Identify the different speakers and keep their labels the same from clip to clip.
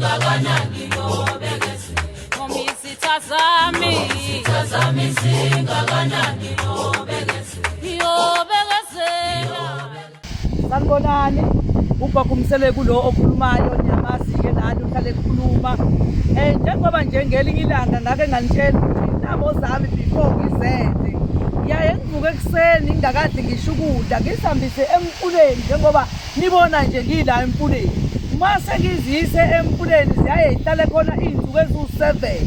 Speaker 1: singakanani ngobekeze
Speaker 2: Sitazami singakanani ngobekeze
Speaker 3: Sanibonani Ugogo Mseleku lo okhulumayo niyamazi-ke nani uhlale ekhuluma njengoba nje ngelinye ilanga ngake nganitshela ukuthi intamo zami before ngizenze ngiyaye ngivuke ekuseni ngingakade ngisho ukudla ngisihambise emfuleni njengoba nibona nje ngila emfuleni mase ngizise emfuleni ziyaye zihlale khona iy'nsuku eziwu-7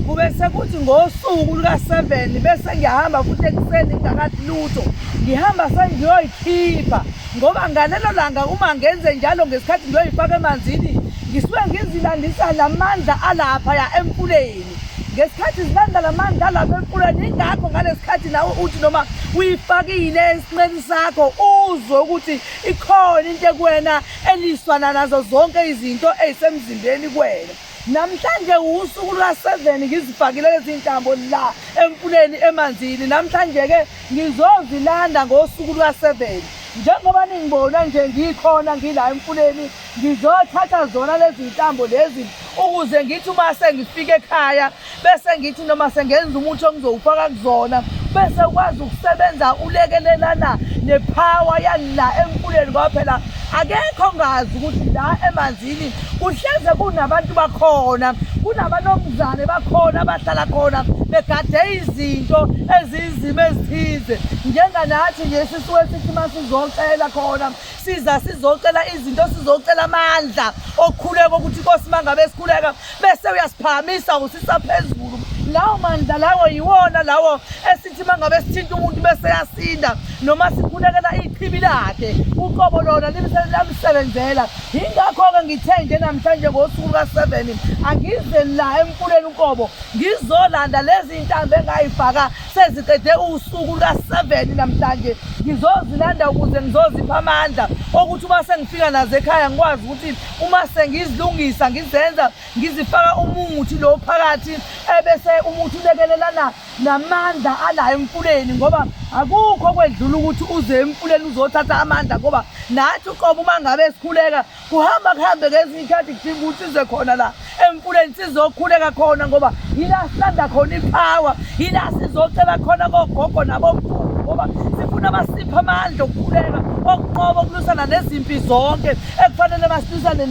Speaker 3: kube sekuthi ngosuku luka-7 bese ngiyahamba futhi ekuseni ngingakade lutho ngihamba sengiyoyikhipha ngoba ngalelo langa uma ngenze njalo ngesikhathi ngiyoyifaka emanzini ngisuke ngizilandisa lamandla alaphaya emfuleni ngesikhathi zilanda lamandla alapha emfuleni ingakho ngalesikhathi nawe uthi noma uyifakile esinqeni sakho uzwe ukuthi ikhona into ekuwena eliswana nazo zonke izinto ezisemzimbeni kuwena. Namhlanje usuku luka-7 ngizifakile lezi ntambo la emfuleni emanzini. Namhlanje-ke ngizozilanda ngosuku luka-7 njengoba ningibona nje ngikhona ngila emfuleni ngizothatha zona lezi ntambo lezi ukuze ngithi uma sengifike ekhaya bese ngithi noma sengenza umuthi engizowufaka kuzona bese ukwazi ukusebenza ulekelelana nepower yala emfuleni ngoba phela akekho ngazi ukuthi la emanzini kuhleze kunabantu bakhona kunabanomzane bakhona abahlala khona begade izinto ezizimo ezithize njenganathi nje sisuke sithi masizocela khona sizocela izinto sizocela amandla okukhuleka ukuthi Nkosi mangabe sikhuleka bese uyasiphakamisa usisa phezulu lawo mandla lawo yiwona lawo esithi mangabe sithinta umuntu bese yasinda noma sikhulekela ichibi lakhe uqobo lona lamsebenzela. Ingakho-ke ngithe nje namhlanje ngosuku luka-7 angize la emfuleni uqobo ngizolanda lezi ntambo engayifaka seziqede usuku luka-7 namhlanje ngizozilanda ukuze ngizozipha amandla okuthi uma sengifika nazo ekhaya ngikwazi ukuthi uma sengizilungisa ngizenza ngizifaka umuthi lo phakathi ebese umuthi ulekelelana namandla ala emfuleni ngoba akukho kwedlula ukuthi uze emfuleni uzothatha amandla ngoba nathi uqobo uma ngabe sikhuleka kuhambe ngezinye ikhathi kudinga ukuthi size khona la emfuleni sizokhuleka khona ngoba yila silanda khona ipower yila sizocela khona kogogo nabomkhulu ngoba sifuna basipha amandla okukhuleka okuqoba ukulusana nezimpi zonke ekufanele masilusane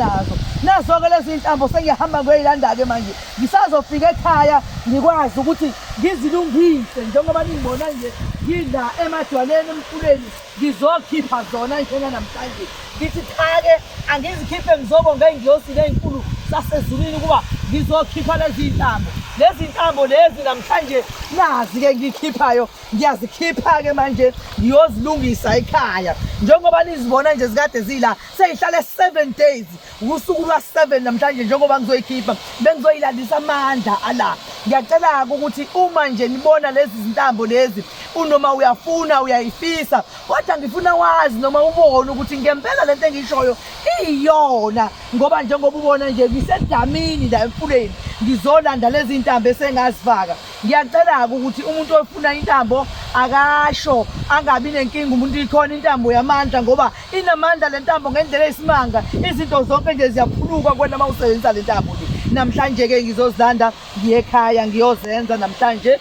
Speaker 3: nazo-ke lezi ntambo sengiyahamba ngiyoyilanda-ke manje ngisazofika ekhaya ngikwazi ukuthi ngizilungise njengoba ningibona nje ngila emadwaleni emfuleni ngizokhipha zona njena namhlanje ngithi cha-ke angizikhiphe ngizobonga iy'ngiyosi ey'nkulu sasezulwini ukuba ngizokhipha lezi ntambo lezi namhlanje nazi-ke ngikhiphayo ngiyazikhipha-ke manje ngiyozilungisa ekhaya njengoba nizibona nje zikade zila seyihlale 7 days usuku lwa-7 namhlanje njengoba ngizoyikhipha bengizoyilandisa amandla ala. Ngiyacela-ke ukuthi uma nje nibona lezi zintambo lezi unoma uyafuna uyayifisa kodwa ngifuna wazi noma ubone ukuthi ngempela lento engiyishoyo iyona ngoba njengoba ubona nje ngisedamini la emfuleni ngizolanda lezi ntambo esengazifaka. Ngiyacela-ke ukuthi umuntu ofuna intambo akasho angabi nenkinga umuntu ikhona intambo yamandla ngoba inamandla le ntambo ngendlela eyisimanga izinto zonke nje ziyaphuluka kwena uma usebenzisa le ntambo le. Namhlanje-ke ngizozilanda ngiye ekhaya ngiyozenza namhlanje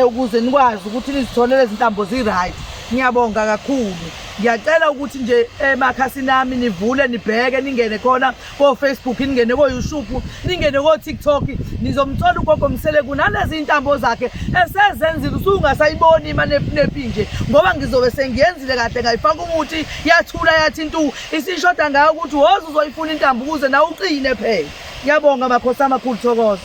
Speaker 3: ukuze nikwazi ukuthi nizitholele izintambo zi-right. Ngiyabonga kakhulu. Ngiyacela ukuthi nje emakhasini ami nivule nibheke ningene khona ko-Facebook ningene ko-YouTube ningene ko-TikTok nizomthola ugogo Mseleku nalezi ntambo zakhe esezenzile usungasayiboni imanepi nje ngoba ngizobe sengiyenzile kahle ngayifaka umuthi yathula yathi ntu isishoda ngayo ukuthi woze uzoyifuna intambo ukuze nawe uqine phela. Ngiyabonga makhosi amakhulu thokoza.